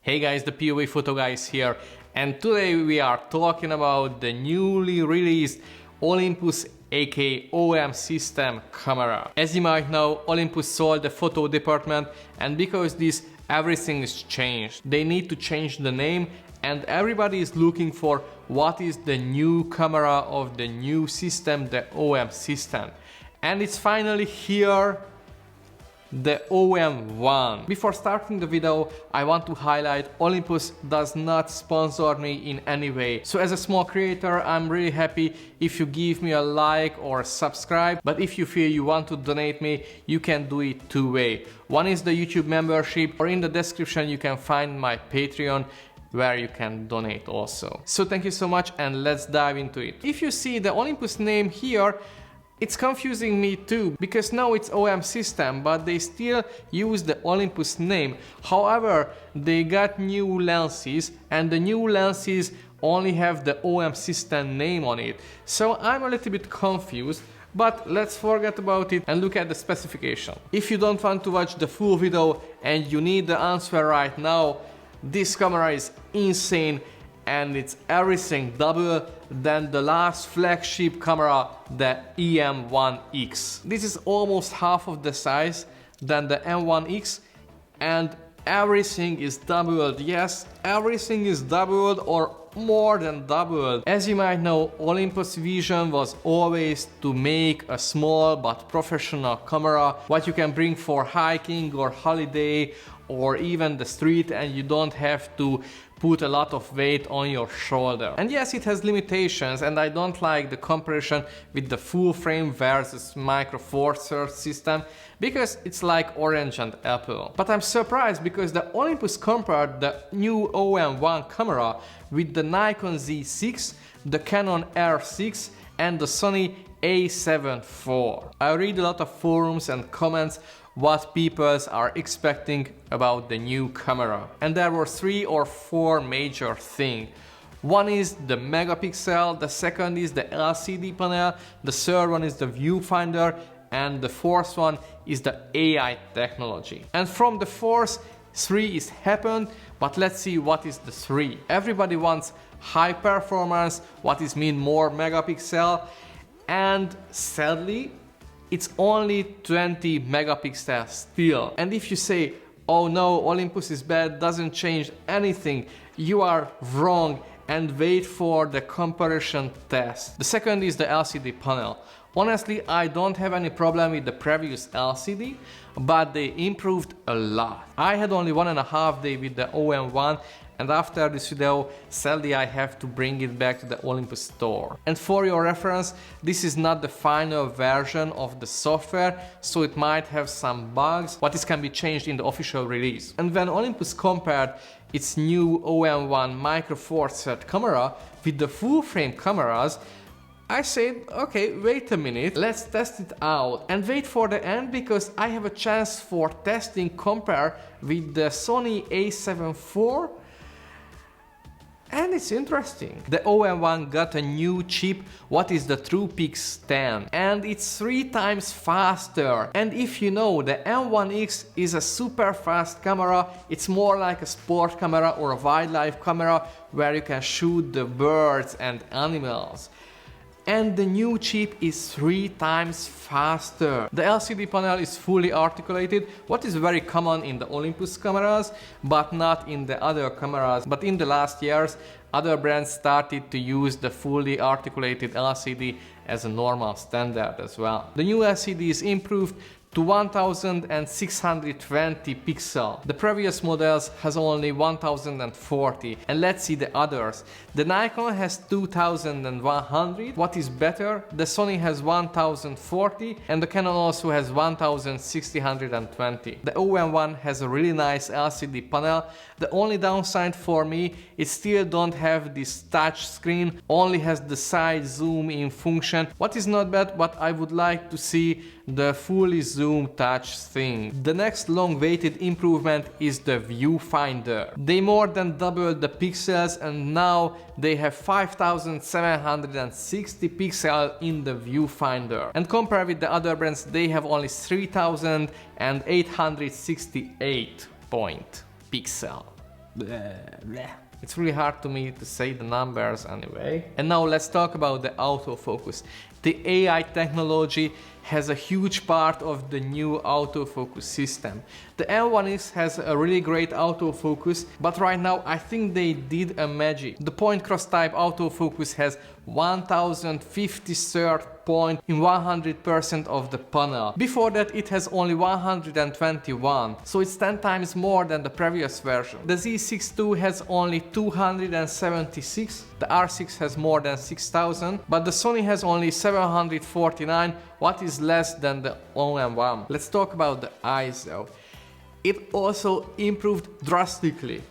Hey guys, the POV Photo Guys here, and today we are talking about the newly released Olympus aka OM system camera. As you might know, Olympus sold the photo department, and because this, everything is changed. They need to change the name, and everybody is looking for what is the new camera of the new system, the OM system. And it's finally here, the OM-1. Before starting the video, I want to highlight Olympus does not sponsor me in any way. So as a small creator, I'm really happy if you give me a like or subscribe. But if you feel you want to donate me, you can do it two ways. One is the YouTube membership, or in the description you can find my Patreon, where you can donate also. So thank you so much, and let's dive into it. If you see the Olympus name here, it's confusing me too, because now it's OM system, but they still use the Olympus name. However, they got new lenses, and the new lenses only have the OM system name on it. So I'm a little bit confused, but let's forget about it and look at the specification. If you don't want to watch the full video and you need the answer right now, this camera is insane, and it's everything double than the last flagship camera, the EM-1X. This is almost half of the size than the M1X, and everything is doubled. Yes, everything is doubled or more than doubled. As you might know, Olympus' vision was always to make a small but professional camera, what you can bring for hiking or holiday or even the street, and you don't have to put a lot of weight on your shoulder. And yes, it has limitations, and I don't like the comparison with the full frame versus micro four thirds system, because it's like orange and apple. But I'm surprised because the Olympus compared the new OM-1 camera with the Nikon Z6, the Canon R6 and the Sony A7 IV. I read a lot of forums and comments what people are expecting about the new camera. And there were 3 or 4 major things. One is the megapixel, the second is the LCD panel, the third one is the viewfinder, and the fourth one is the AI technology. And from the fourth, 3 is happened, but let's see what is the 3. Everybody wants high performance, what is mean more megapixel, and sadly, it's only 20 megapixels still. And if you say, oh no, Olympus is bad, doesn't change anything, you are wrong, and wait for the comparison test. The second is the LCD panel. Honestly, I don't have any problem with the previous LCD, but they improved a lot. I had only 1.5 days with the OM-1, and after this video, sadly I have to bring it back to the Olympus store. And for your reference, this is not the final version of the software, so it might have some bugs, but this can be changed in the official release. And when Olympus compared its new OM-1 micro four thirds camera with the full frame cameras, I said, okay, wait a minute, let's test it out, and wait for the end, because I have a chance for testing compare with the Sony A7 IV. And it's interesting. The OM-1 got a new chip, what is the TruePic X, and it's 3 times faster. And if you know, the M1X is a super fast camera, it's more like a sport camera or a wildlife camera where you can shoot the birds and animals. And the new chip is 3 times faster. The LCD panel is fully articulated, what is very common in the Olympus cameras, but not in the other cameras. But in the last years, other brands started to use the fully articulated LCD as a normal standard as well. The new LCD is improved to 1620 pixels. The previous models has only 1040, and let's see the others. The Nikon has 2100. What is better? The Sony has 1040, and the Canon also has 1620. The OM-1 has a really nice LCD panel. The only downside for me, it still don't have this touch screen, only has the side zoom in function. What is not bad, but I would like to see the fully zoom touch thing. The next long-awaited improvement is the viewfinder. They more than doubled the pixels, and now they have 5760 pixels in the viewfinder. And compared with the other brands, they have only 3868 point pixel. It's really hard to me to say the numbers anyway. And now let's talk about the autofocus. The AI technology has a huge part of the new autofocus system. The M1X has a really great autofocus, but right now I think they did a magic. The point cross type autofocus has 1053rd point in 100% of the panel. Before that it has only 121, so it's 10 times more than the previous version. The Z6 II has only 276, the R6 has more than 6000, but the Sony has only 749, what is less than the OM-1. Let's talk about the eyes though. It also improved drastically.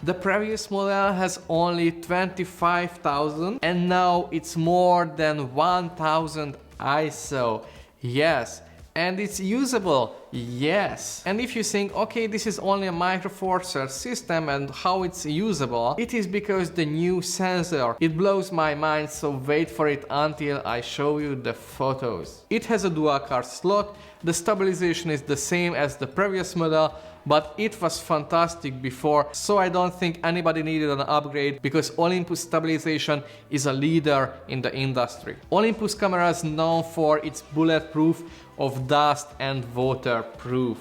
The previous model has only 25,000 and now it's more than 1000 ISO. Yes. And it's usable, yes. And if you think, okay, this is only a Micro Four Cell system and how it's usable, it is because the new sensor. It blows my mind, so wait for it until I show you the photos. It has a dual card slot, the stabilization is the same as the previous model, but it was fantastic before, so I don't think anybody needed an upgrade because Olympus stabilization is a leader in the industry. Olympus camera is known for its bulletproof of dust and waterproof.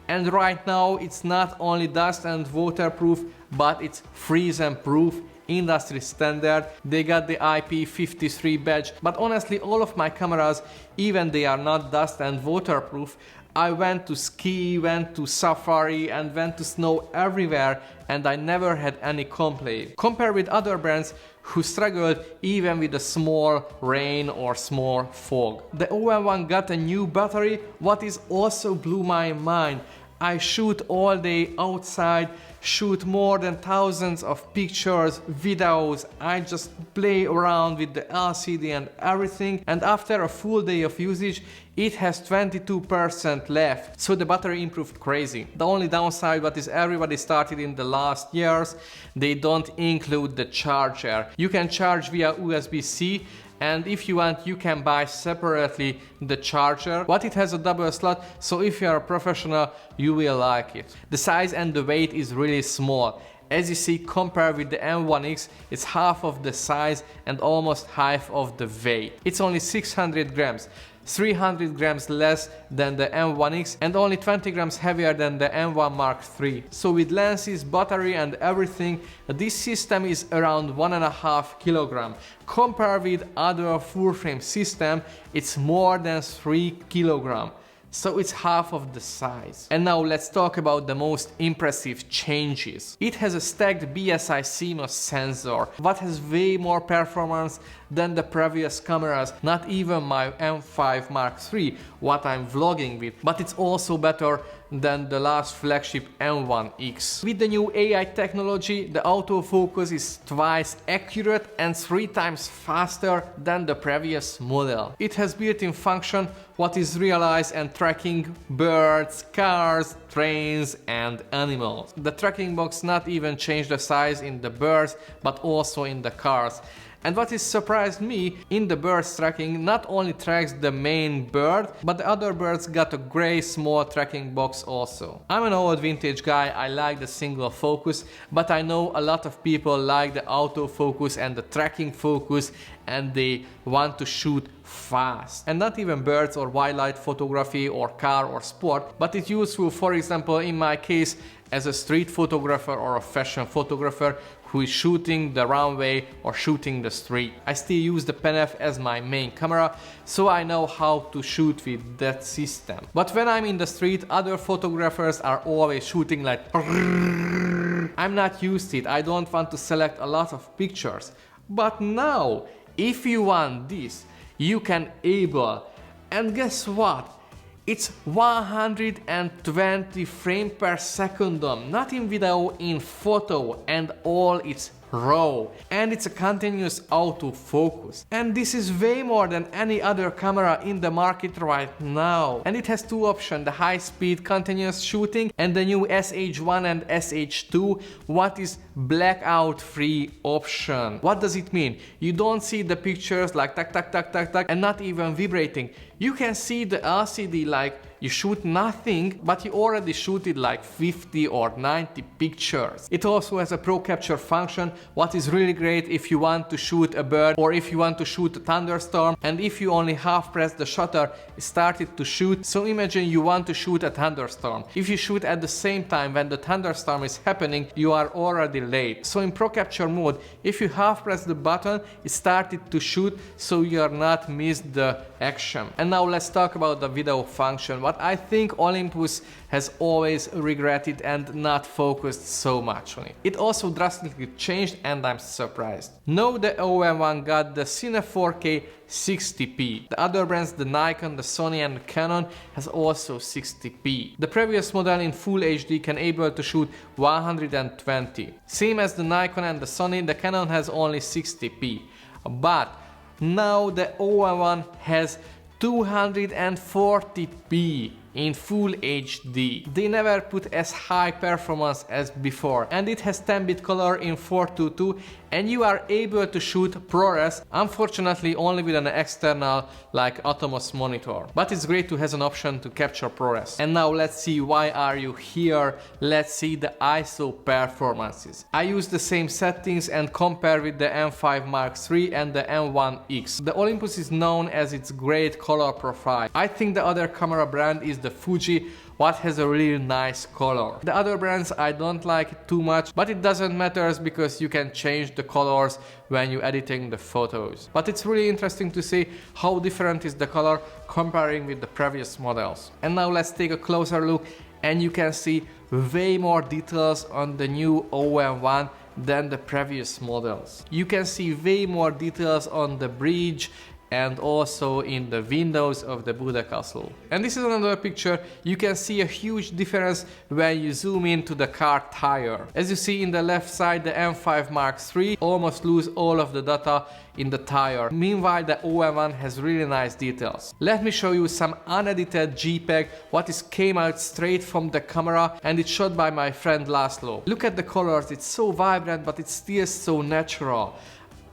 And right now it's not only dust and waterproof, but it's freeze proof, industry standard. They got the IP53 badge, but honestly all of my cameras, even they are not dust and waterproof, I went to ski, went to safari and went to snow everywhere and I never had any complaint. Compared with other brands who struggled even with a small rain or small fog. The OM-1 got a new battery, what is also blew my mind. I shoot all day outside, shoot more than thousands of pictures, videos, I just play around with the LCD and everything, and after a full day of usage it has 22% left, so the battery improved crazy. The only downside what is everybody started in the last years, they don't include the charger. You can charge via USB-C, and if you want you can buy separately the charger, but it has a double slot, so if you are a professional you will like it. The size and the weight is really small. As you see, compared with the M1X, it's half of the size and almost half of the weight. It's only 600 grams. 300 grams less than the M1X and only 20 grams heavier than the M1 Mark III. So with lenses, battery and everything, this system is around 1.5 kilogram. Compared with other full frame system, it's more than 3 kilogram. So it's half of the size. And now let's talk about the most impressive changes. It has a stacked BSI CMOS sensor, what has way more performance than the previous cameras, not even my M5 Mark III, what I'm vlogging with, but it's also better than the last flagship M1X. With the new AI technology, the autofocus is twice accurate and 3 times faster than the previous model. It has built-in function what is realized and tracking birds, cars, trains and animals. The tracking box not even changed the size in the birds but also in the cars. And what has surprised me, in the birds tracking not only tracks the main bird, but the other birds got a grey small tracking box also. I'm an old vintage guy, I like the single focus, but I know a lot of people like the autofocus and the tracking focus and they want to shoot fast. And not even birds or wildlife photography or car or sport, but it's useful, for example, in my case, as a street photographer or a fashion photographer who is shooting the runway or shooting the street. I still use the Pen F as my main camera, so I know how to shoot with that system. But when I'm in the street, other photographers are always shooting like I'm not used to it, I don't want to select a lot of pictures. But now, if you want this, you can able, and guess what? It's 120 frames per second, not in video, in photo, and all it's raw. And it's a continuous autofocus. And this is way more than any other camera in the market right now. And it has two options, the high speed continuous shooting and the new SH1 and SH2, what is blackout free option. What does it mean? You don't see the pictures like tack tack tack tack tack and not even vibrating. You can see the LCD like you shoot nothing, but you already shooted like 50 or 90 pictures. It also has a Pro Capture function, what is really great if you want to shoot a bird or if you want to shoot a thunderstorm, and if you only half press the shutter, it started to shoot. So imagine you want to shoot a thunderstorm. If you shoot at the same time when the thunderstorm is happening, you are already late. So in Pro Capture mode, if you half press the button, it started to shoot, so you are not missed the action. And now let's talk about the video function, what I think Olympus has always regretted and not focused so much on it. It also drastically changed and I'm surprised. Now the OM-1 got the Cine 4K 60p. The other brands, the Nikon, the Sony and the Canon, has also 60p. The previous model in Full HD can able to shoot 120. Same as the Nikon and the Sony, the Canon has only 60p. But now the OM-1 has 240p in Full HD. They never put as high performance as before, and it has 10-bit color in 422, and you are able to shoot ProRes, unfortunately only with an external like Atomos monitor. But it's great to have an option to capture ProRes. And now let's see why are you here. Let's see the ISO performances. I use the same settings and compare with the M5 Mark III and the M1X. The Olympus is known as its great color profile. I think the other camera brand is the Fuji, what has a really nice color. The other brands I don't like it too much, but it doesn't matter because you can change the colors when you're editing the photos. But it's really interesting to see how different is the color comparing with the previous models. And now let's take a closer look, and you can see way more details on the new OM-1 than the previous models. You can see way more details on the bridge and also in the windows of the Buddha castle. And this is another picture. You can see a huge difference when you zoom into the car tire. As you see in the left side, the M5 Mark III almost lose all of the data in the tire. Meanwhile, the OM-1 has really nice details. Let me show you some unedited JPEG, what is came out straight from the camera, and it's shot by my friend Laszlo. Look at the colors, it's so vibrant, but it's still so natural.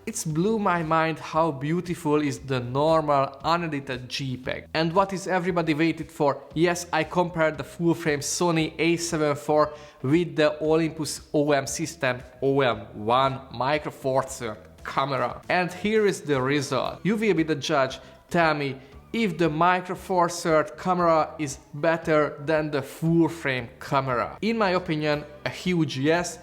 It's blew my mind how beautiful is the normal unedited JPEG. And what is everybody waited for? Yes, I compared the full-frame Sony a7 IV with the Olympus OM system OM-1 Micro Four Third camera. And here is the result. You will be the judge. Tell me if the Micro Four Third camera is better than the full-frame camera. In my opinion, a huge yes,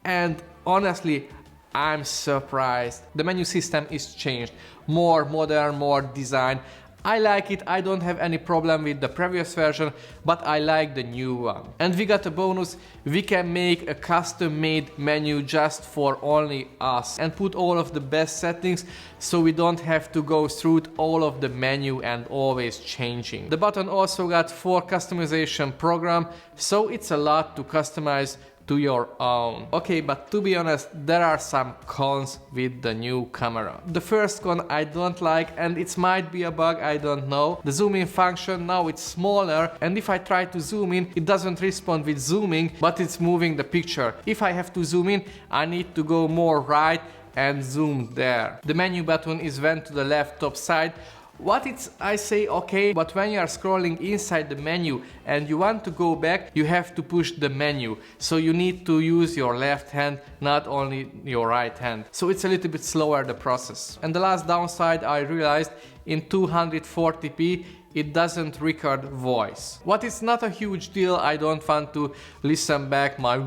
and honestly, I'm surprised. The menu system is changed, more modern, more design. I like it, I don't have any problem with the previous version, but I like the new one. And we got a bonus, we can make a custom-made menu just for only us and put all of the best settings, so we don't have to go through all of the menu and always changing. The button also got 4 customization program, so it's a lot to customize to your own. Okay, but to be honest, there are some cons with the new camera. The first con I don't like, and it might be a bug, I don't know. The zoom in function, now it's smaller, and if I try to zoom in, it doesn't respond with zooming, but it's moving the picture. If I have to zoom in, I need to go more right and zoom there. The menu button is went to the left top side. What it's, I say okay, but when you are scrolling inside the menu and you want to go back, you have to push the menu. So you need to use your left hand, not only your right hand. So it's a little bit slower, the process. And the last downside I realized, in 240p, it doesn't record voice. What is not a huge deal, I don't want to listen back my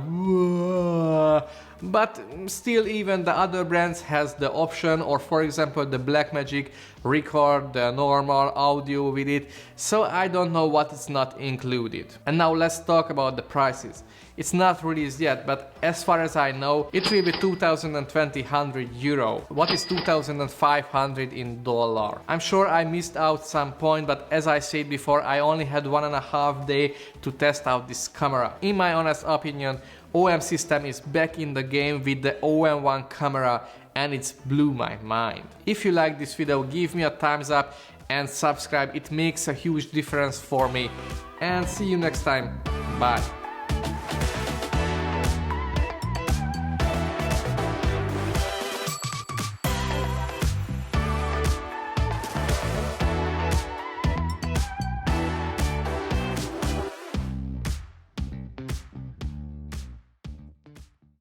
but still, even the other brands has the option, or for example the Blackmagic record the normal audio with it, so I don't know what is not included. And now let's talk about the prices. It's not released yet, but as far as I know, it will be 2,200 euro. What is 2,500 in dollar? I'm sure I missed out some point, but as I said before, I only had 1.5 days to test out this camera. In my honest opinion, OM system is back in the game with the OM-1CAMERA, and it's blew my mind. If you like this video, give me a thumbs up and subscribe, it makes a huge difference for me. And see you next time, bye.